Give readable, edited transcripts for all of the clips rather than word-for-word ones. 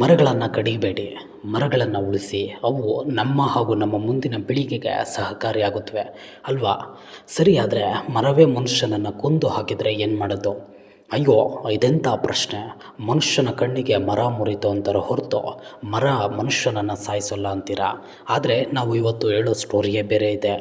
ಮರಗಳನ್ನು ಕಡಿಬೇಡಿ, ಮರಗಳನ್ನು ಉಳಿಸಿ. ಅವು ನಮ್ಮ ಹಾಗೂ ನಮ್ಮ ಮುಂದಿನ ಪೀಳಿಗೆಗೆ ಸಹಕಾರಿಯಾಗುತ್ತವೆ ಅಲ್ವಾ? ಸರಿ, ಆದರೆ ಮರವೇ ಮನುಷ್ಯನನ್ನು ಕೊಂದು ಹಾಕಿದರೆ ಏನು ಮಾಡೋದು? ಅಯ್ಯೋ, ಇದೆಂಥ ಪ್ರಶ್ನೆ. ಮನುಷ್ಯನ ಕಣ್ಣಿಗೆ ಮರ ಮುರಿತು ಅಂತಾರೆ ಹೊರತು ಮರ ಮನುಷ್ಯನನ್ನು ಸಾಯಿಸಲ್ಲ ಅಂತೀರಾ? ಆದರೆ ನಾವು ಇವತ್ತು ಹೇಳೋ ಸ್ಟೋರಿಯೇ ಬೇರೆ ಇದೆ.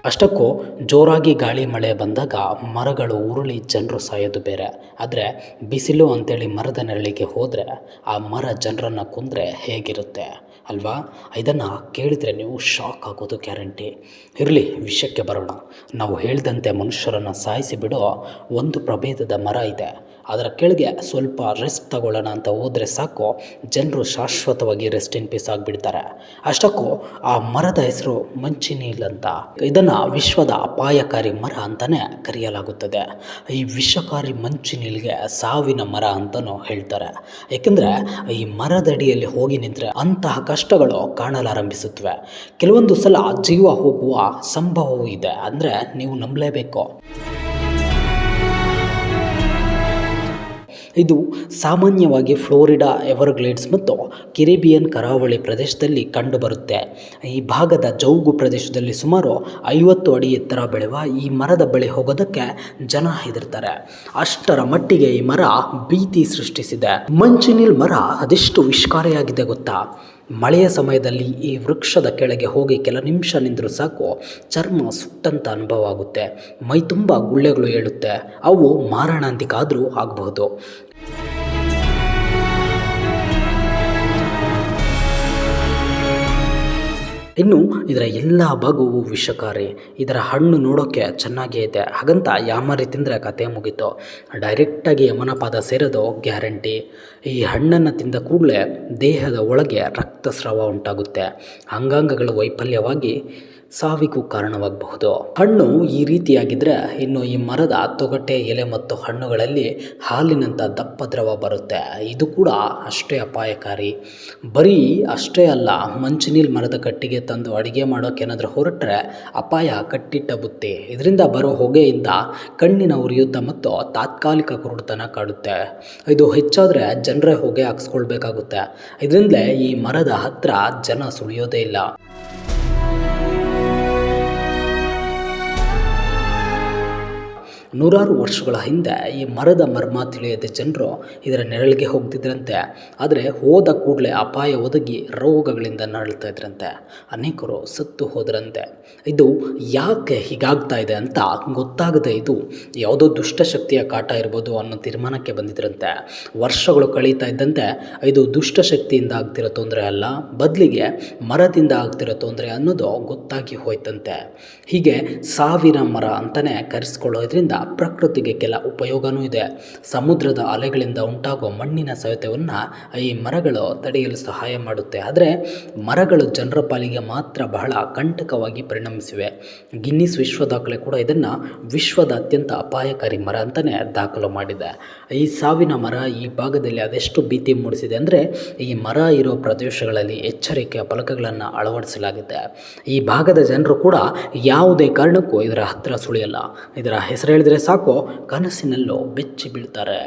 ಅಷ್ಟಕ್ಕೂ ಜೋರಾಗಿ ಗಾಳಿ ಮಳೆ ಬಂದಾಗ ಮರಗಳು ಉರುಳಿ ಜನರು ಸಾಯೋದು ಬೇರೆ. ಆದರೆ ಬಿಸಿಲು ಅಂತೇಳಿ ಮರದ ನೆರಳಿಗೆ ಹೋದರೆ ಆ ಮರ ಜನರನ್ನು ಕೊಂದರೆ ಹೇಗಿರುತ್ತೆ ಅಲ್ವಾ? ಇದನ್ನು ಕೇಳಿದರೆ ನೀವು ಶಾಕ್ ಆಗೋದು ಗ್ಯಾರಂಟಿ. ಇರಲಿ, ವಿಷಯಕ್ಕೆ ಬರೋಣ. ನಾವು ಹೇಳಿದಂತೆ ಮನುಷ್ಯರನ್ನು ಸಾಯಿಸಿ ಬಿಡೋ ಒಂದು ಪ್ರಭೇದದ ಮರ ಇದೆ. ಅದರ ಕೆಳಗೆ ಸ್ವಲ್ಪ ರೆಸ್ಟ್ ತಗೊಳ್ಳೋಣ ಅಂತ ಹೋದರೆ ಸಾಕು, ಜನರು ಶಾಶ್ವತವಾಗಿ ರೆಸ್ಟ್ ಇನ್ ಪೀಸ್ ಆಗಿಬಿಡ್ತಾರೆ. ಅಷ್ಟಕ್ಕೂ ಆ ಮರದ ಹೆಸರು ಮಂಚಿನೀಲ್ ಅಂತ. ಇದನ್ನು ವಿಶ್ವದ ಅಪಾಯಕಾರಿ ಮರ ಅಂತಲೇ ಕರೆಯಲಾಗುತ್ತದೆ. ಈ ವಿಷಕಾರಿ ಮಂಚಿನೀಲ್ಗೆ ಸಾವಿನ ಮರ ಅಂತಲೂ ಹೇಳ್ತಾರೆ. ಏಕೆಂದರೆ ಈ ಮರದಡಿಯಲ್ಲಿ ಹೋಗಿ ನಿಂತರೆ ಅಂತಹ ಕಷ್ಟಗಳು ಕಾಣಲಾರಂಭಿಸುತ್ತವೆ. ಕೆಲವೊಂದು ಸಲ ಜೀವ ಹೋಗುವ ಸಂಭವವೂ ಇದೆ. ಅಂದರೆ ನೀವು ನಂಬಲೇಬೇಕು. ಇದು ಸಾಮಾನ್ಯವಾಗಿ ಫ್ಲೋರಿಡಾ, ಎವರ್ಗ್ಲೇಡ್ಸ್ ಮತ್ತು ಕೆರಿಬಿಯನ್ ಕರಾವಳಿ ಪ್ರದೇಶದಲ್ಲಿ ಕಂಡುಬರುತ್ತೆ. ಈ ಭಾಗದ ಜೌಗು ಪ್ರದೇಶದಲ್ಲಿ ಸುಮಾರು 50 ಅಡಿ ಎತ್ತರ ಬೆಳೆಯುವ ಈ ಮರದ ಬಳಿ ಹೋಗೋದಕ್ಕೆ ಜನ ಹೆದರ್ತಾರೆ. ಅಷ್ಟರ ಮಟ್ಟಿಗೆ ಈ ಮರ ಭೀತಿ ಸೃಷ್ಟಿಸಿದೆ. ಮಂಚಿನೀಲ್ ಮರ ಅದೆಷ್ಟು ವಿಷಕಾರಿಯಾಗಿದೆ ಗೊತ್ತಾ? ಮಳೆಯ ಸಮಯದಲ್ಲಿ ಈ ವೃಕ್ಷದ ಕೆಳಗೆ ಹೋಗಿ ಕೆಲ ನಿಮಿಷ ನಿಂತರೂ ಸಾಕು, ಚರ್ಮ ಸುಟ್ಟಂಥ ಅನುಭವ ಆಗುತ್ತೆ. ಮೈ ತುಂಬ ಗುಳ್ಳೆಗಳು ಏಳುತ್ತೆ. ಅವು ಮಾರಣಾಂತಿಕ ಆದರೂ ಆಗಬಹುದು. ಇನ್ನು ಇದರ ಎಲ್ಲ ಭಾಗವು ವಿಷಕಾರಿ. ಇದರ ಹಣ್ಣು ನೋಡೋಕ್ಕೆ ಚೆನ್ನಾಗೇ ಇದೆ, ಹಾಗಂತ ಯಾಮಾರಿ ತಿಂದರೆ ಕತೆ ಮುಗೀತು. ಡೈರೆಕ್ಟಾಗಿ ಯಮನ ಪಾದ ಸೇರೋದು ಗ್ಯಾರಂಟಿ. ಈ ಹಣ್ಣನ್ನು ತಿಂದ ಕೂಡಲೇ ದೇಹದ ಒಳಗೆ ರಕ್ತಸ್ರಾವ ಉಂಟಾಗುತ್ತೆ. ಅಂಗಾಂಗಗಳು ವೈಫಲ್ಯವಾಗಿ ಸಾವಿಗೂ ಕಾರಣವಾಗಬಹುದು. ಹಣ್ಣು ಈ ರೀತಿಯಾಗಿದ್ದರೆ ಇನ್ನು ಈ ಮರದ ತೊಗಟೆ, ಎಲೆ ಮತ್ತು ಹಣ್ಣುಗಳಲ್ಲಿ ಹಾಲಿನಂಥ ದಪ್ಪ ದ್ರವ ಬರುತ್ತೆ. ಇದು ಕೂಡ ಅಷ್ಟೇ ಅಪಾಯಕಾರಿ. ಬರೀ ಅಷ್ಟೇ ಅಲ್ಲ, ಮಂಚಿನೀಲ್ ಮರದ ಕಟ್ಟಿಗೆ ತಂದು ಅಡುಗೆ ಮಾಡೋಕ್ಕೇನಾದರೂ ಹೊರಟ್ರೆ ಅಪಾಯ ಕಟ್ಟಿಟ್ಟ ಬುತ್ತಿ. ಇದರಿಂದ ಬರೋ ಹೊಗೆಯಿಂದ ಕಣ್ಣಿನ ಉರಿಯೂತ ಮತ್ತು ತಾತ್ಕಾಲಿಕ ಕುರುಡುತನ ಕಾಡುತ್ತೆ. ಇದು ಹೆಚ್ಚಾದರೆ ಜನರೇ ಹೊಗೆ ಹಾಕ್ಸ್ಕೊಳ್ಬೇಕಾಗುತ್ತೆ. ಇದರಿಂದಲೇ ಈ ಮರದ ಹತ್ರ ಜನ ಸುಳಿಯೋದೇ ಇಲ್ಲ. ನೂರಾರು ವರ್ಷಗಳ ಹಿಂದೆ ಈ ಮರದ ಮರ್ಮ ತಿಳಿಯದೆ ಜನರು ಇದರ ನೆರಳಿಗೆ ಹೋಗ್ತಿದ್ರಂತೆ. ಆದರೆ ಹೋದ ಕೂಡಲೇ ಅಪಾಯ ಒದಗಿ ರೋಗಗಳಿಂದ ನರಳ್ತಾ ಇದ್ರಂತೆ. ಅನೇಕರು ಸತ್ತು ಹೋದ್ರಂತೆ. ಇದು ಯಾಕೆ ಹೀಗಾಗ್ತಾ ಇದೆ ಅಂತ ಗೊತ್ತಾಗದೆ ಇದು ಯಾವುದೋ ದುಷ್ಟಶಕ್ತಿಯ ಕಾಟ ಇರ್ಬೋದು ಅನ್ನೋ ತೀರ್ಮಾನಕ್ಕೆ ಬಂದಿದ್ರಂತೆ. ವರ್ಷಗಳು ಕಳೀತಾ ಇದ್ದಂತೆ ಇದು ದುಷ್ಟಶಕ್ತಿಯಿಂದ ಆಗ್ತಿರೋ ತೊಂದರೆ ಅಲ್ಲ, ಬದಲಿಗೆ ಮರದಿಂದ ಆಗ್ತಿರೋ ತೊಂದರೆ ಅನ್ನೋದು ಗೊತ್ತಾಗಿ ಹೋಯ್ತಂತೆ. ಹೀಗೆ ಸಾವಿನ ಮರ ಅಂತಲೇ ಕರೆಸ್ಕೊಳ್ಳೋದ್ರಿಂದ ಪ್ರಕೃತಿಗೆ ಕೆಲ ಉಪಯೋಗನೂ ಇದೆ. ಸಮುದ್ರದ ಅಲೆಗಳಿಂದ ಉಂಟಾಗುವ ಮಣ್ಣಿನ ಸವೆತವನ್ನು ಈ ಮರಗಳು ತಡೆಯಲು ಸಹಾಯ ಮಾಡುತ್ತೆ. ಆದರೆ ಮರಗಳು ಜನರ ಪಾಲಿಗೆ ಮಾತ್ರ ಬಹಳ ಕಂಟಕವಾಗಿ ಪರಿಣಮಿಸಿವೆ. ಗಿನ್ನಿಸ್ ವಿಶ್ವ ದಾಖಲೆ ಕೂಡ ಇದನ್ನು ವಿಶ್ವದ ಅತ್ಯಂತ ಅಪಾಯಕಾರಿ ಮರ ಅಂತಲೇ ದಾಖಲು ಮಾಡಿದೆ. ಈ ಸಾವಿನ ಮರ ಈ ಭಾಗದಲ್ಲಿ ಅದೆಷ್ಟು ಭೀತಿ ಮೂಡಿಸಿದೆ ಅಂದರೆ ಈ ಮರ ಇರೋ ಪ್ರದೇಶಗಳಲ್ಲಿ ಎಚ್ಚರಿಕೆಯ ಫಲಕಗಳನ್ನು ಅಳವಡಿಸಲಾಗಿದೆ. ಈ ಭಾಗದ ಜನರು ಕೂಡ ಯಾವುದೇ ಕಾರಣಕ್ಕೂ ಇದರ ಹತ್ತಿರ ಸುಳಿಯಲ್ಲ. ಇದರ ಹೆಸರು ಹೇಳಿದರೆ ಸಾಕು, ಕನಸಿನಲ್ಲೂ ಬೆಚ್ಚಿ ಬೀಳ್ತಾರೆ.